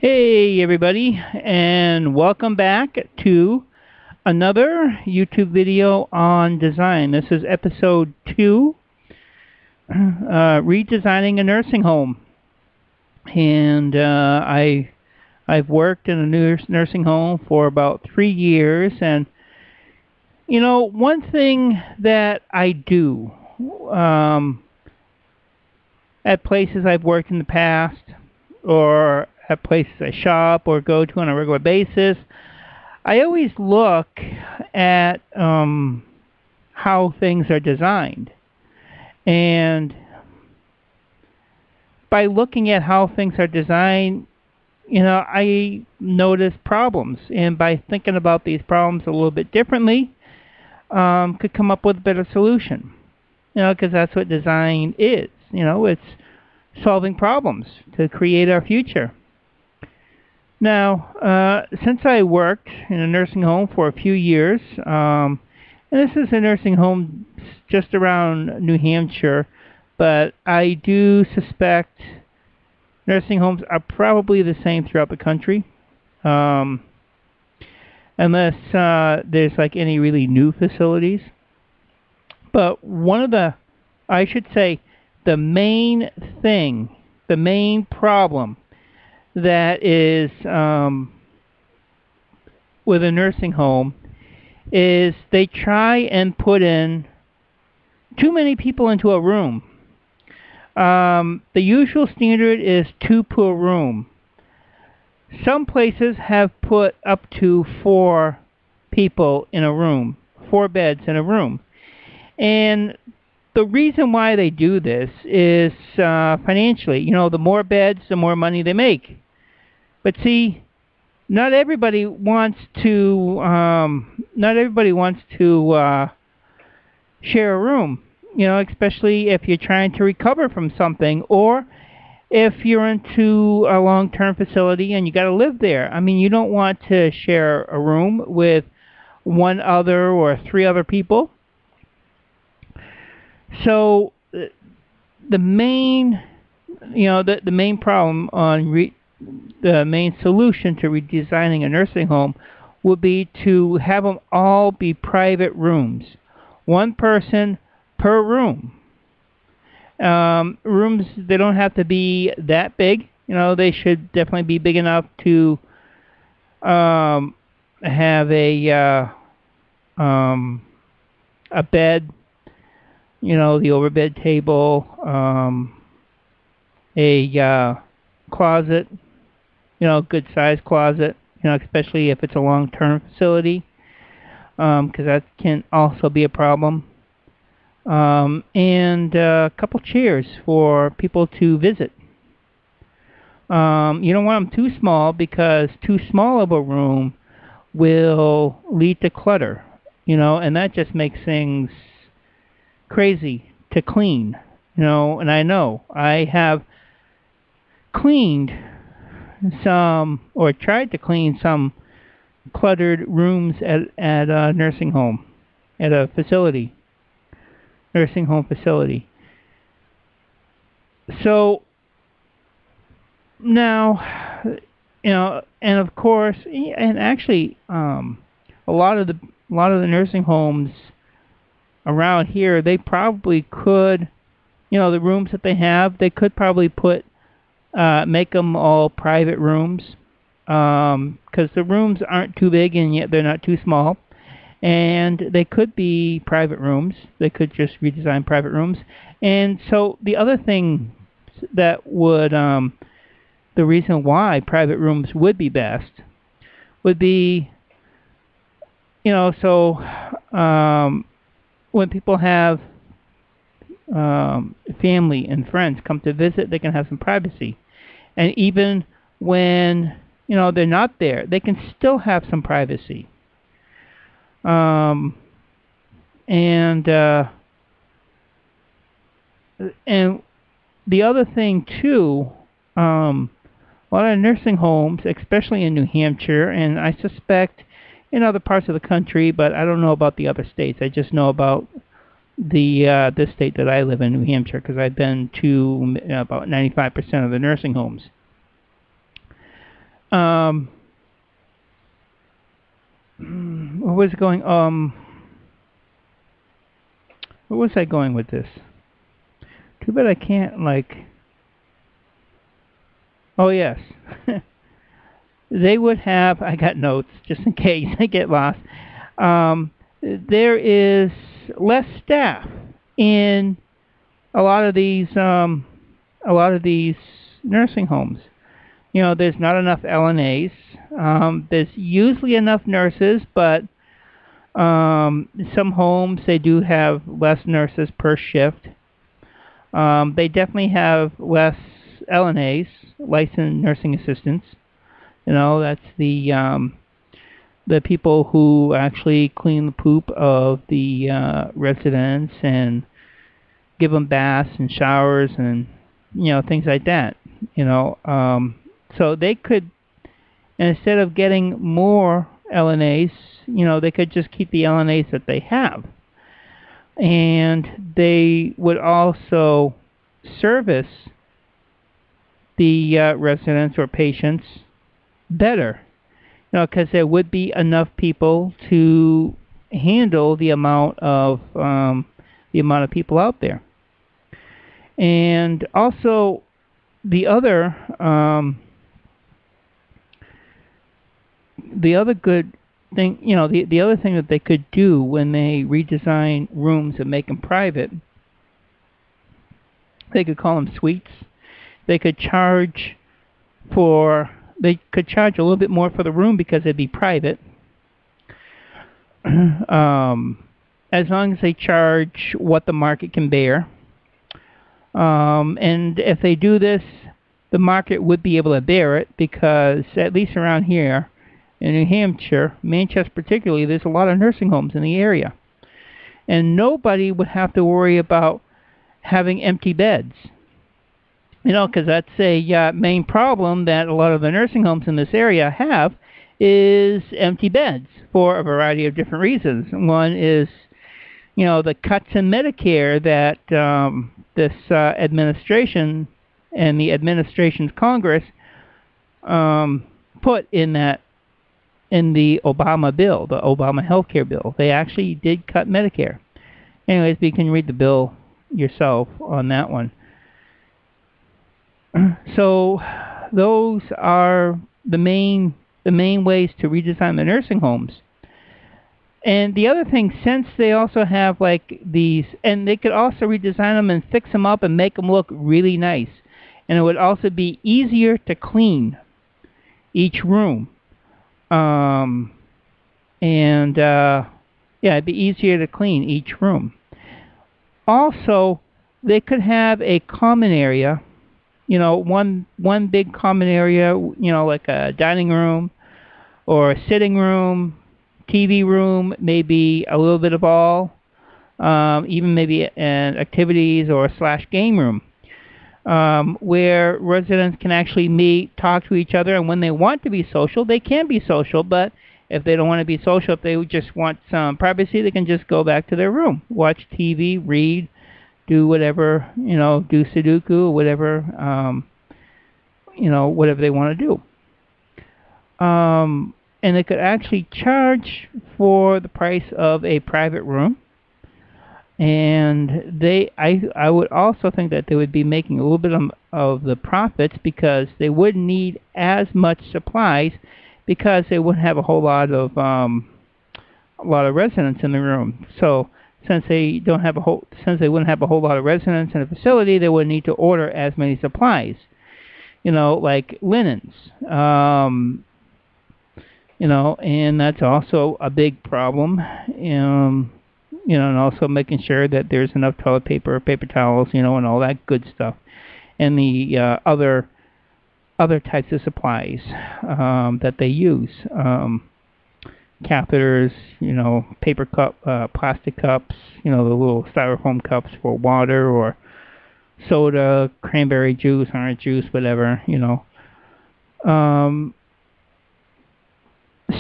Hey, everybody, and welcome back to another YouTube video on design. This is episode 2, redesigning a nursing home. And I've worked in a nursing home for about 3 years, and one thing that I do um, at places I've worked in the past, or at places I shop or go to on a regular basis, I always look at how things are designed. And by looking at how things are designed, I notice problems. And by thinking about these problems a little bit differently, could come up with a better solution. Because that's what design is. It's solving problems to create our future. Now, since I worked in a nursing home for a few years, and this is a nursing home just around New Hampshire, but I do suspect nursing homes are probably the same throughout the country, unless there's like any really new facilities. But I should say, the main problem that is with a nursing home is they try and put in too many people into a room. The usual standard is 2 per room. Some places have put up to 4 people in a room, 4 beds in a room. And the reason why they do this is financially. The more beds, the more money they make. But see, not everybody wants to share a room. Especially if you're trying to recover from something, or if you're into a long-term facility and you got to live there. I mean, you don't want to share a room with 1 other or 3 other people. So the main problem on the main solution to redesigning a nursing home would be to have them all be private rooms, 1 person per room. Rooms, they don't have to be that big. They should definitely be big enough to have a bed, the overbed table, a closet, good sized closet, especially if it's a long-term facility, because that can also be a problem. And a couple chairs for people to visit. You don't want them too small, because too small of a room will lead to clutter, and that just makes things crazy to clean. And I have cleaned some, or tried to clean some cluttered rooms at a nursing home, at a nursing home facility. So now, and of course, and actually, a lot of the nursing homes around here, they probably could, the rooms that they have, they could probably make them all private rooms, because the rooms aren't too big and yet they're not too small. And they could be private rooms. They could just redesign private rooms. And so the other thing that would, the reason why private rooms would be best would be, when people have family and friends come to visit, they can have some privacy. And even when, they're not there, they can still have some privacy. And the other thing too, a lot of nursing homes, especially in New Hampshire, and I suspect in other parts of the country, but I don't know about the other states. I just know about this state that I live in, New Hampshire, because I've been to about 95% of the nursing homes. Um, where was going? Where was I going with this? Too bad I can't Oh yes, they would have. I got notes just in case I get lost. There is less staff in a lot of these nursing homes. There's not enough LNAs. There's usually enough nurses, but some homes they do have less nurses per shift. They definitely have less LNAs, licensed nursing assistants. That's the people who actually clean the poop of the residents and give them baths and showers and things like that. So they could, instead of getting more LNAs, they could just keep the LNAs that they have, and they would also service the residents or patients better, because there would be enough people to handle the amount of people out there. And also, the other good thing, the other thing that they could do when they redesign rooms and make them private, they could call them suites. They could charge a little bit more for the room because it'd be private. As long as they charge what the market can bear. And if they do this, the market would be able to bear it, because at least around here in New Hampshire, Manchester particularly, there's a lot of nursing homes in the area. And nobody would have to worry about having empty beds. Because that's a main problem that a lot of the nursing homes in this area have, is empty beds for a variety of different reasons. One is, the cuts in Medicare that this administration and the administration's Congress put in the Obama bill, the Obama healthcare bill. They actually did cut Medicare. Anyways, you can read the bill yourself on that one. So those are the main ways to redesign the nursing homes. And the other thing, since they also have these, and they could also redesign them and fix them up and make them look really nice. And it would also be easier to clean each room. It'd be easier to clean each room. Also, they could have a common area, one big common area, like a dining room or a sitting room, TV room, maybe a little bit of all, even maybe an activities or / game room, where residents can actually meet, talk to each other, and when they want to be social, they can be social. But if they don't want to be social, if they just want some privacy, they can just go back to their room, watch TV, read, do whatever, do Sudoku, whatever, whatever they want to do. And they could actually charge for the price of a private room. And I would also think that they would be making a little bit of the profits, because they wouldn't need as much supplies, because they wouldn't have a lot of residents in the room. So since they wouldn't have a whole lot of residents in a facility, they wouldn't need to order as many supplies, like linens, and that's also a big problem. And also making sure that there's enough toilet paper, paper towels, and all that good stuff, and the other types of supplies that they use. Catheters, paper cup, plastic cups, the little styrofoam cups for water or soda, cranberry juice, orange juice, whatever,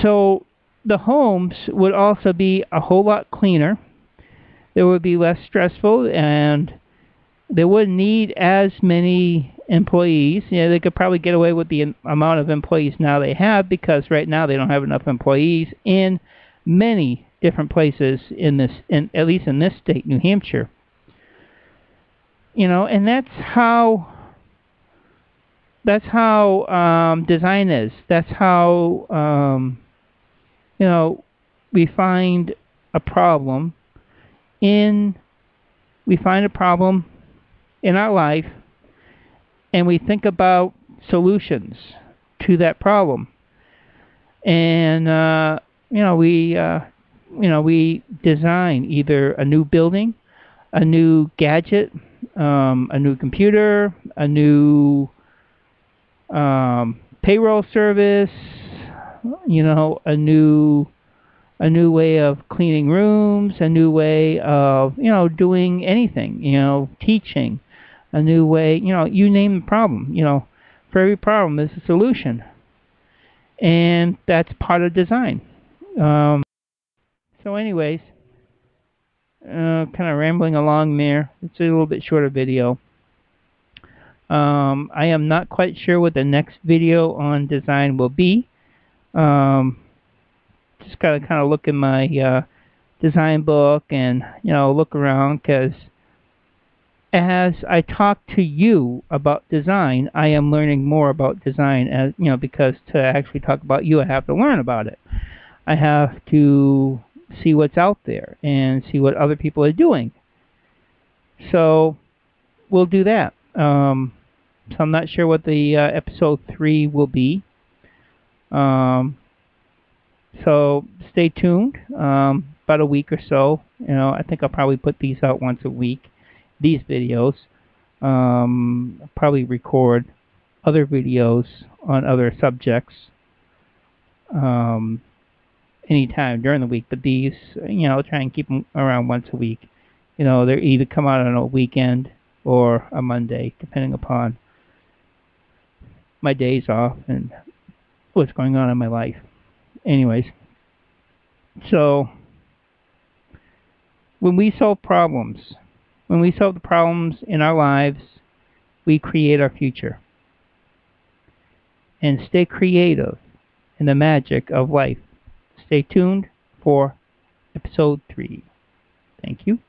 So the homes would also be a whole lot cleaner. They would be less stressful, and they wouldn't need as many employees. They could probably get away with the amount of employees now they have, because right now they don't have enough employees in many different places at least in this state, New Hampshire. And that's how design is. That's how we find a problem in our life, and we think about solutions to that problem. And we design either a new building, a new gadget, a new computer, a new payroll service, a new way of cleaning rooms, a new way of doing anything, teaching, a new way, you name the problem. For every problem there's a solution, and that's part of design. So anyways, kind of rambling along there. It's a little bit shorter video. I am not quite sure what the next video on design will be. Just gotta kind of look in my design book and look around, because as I talk to you about design, I am learning more about design. As because to actually talk about you, I have to learn about it. I have to see what's out there and see what other people are doing. So we'll do that. So I'm not sure what the episode 3 will be. So stay tuned. About a week or so. I think I'll probably put these out once a week. These videos. I'll probably record other videos on other subjects anytime during the week. But these, I'll try and keep them around once a week. They either come out on a weekend or a Monday, depending upon my days off and what's going on in my life. Anyways, so when we solve the problems in our lives, we create our future. And stay creative in the magic of life. Stay tuned for episode 3. Thank you.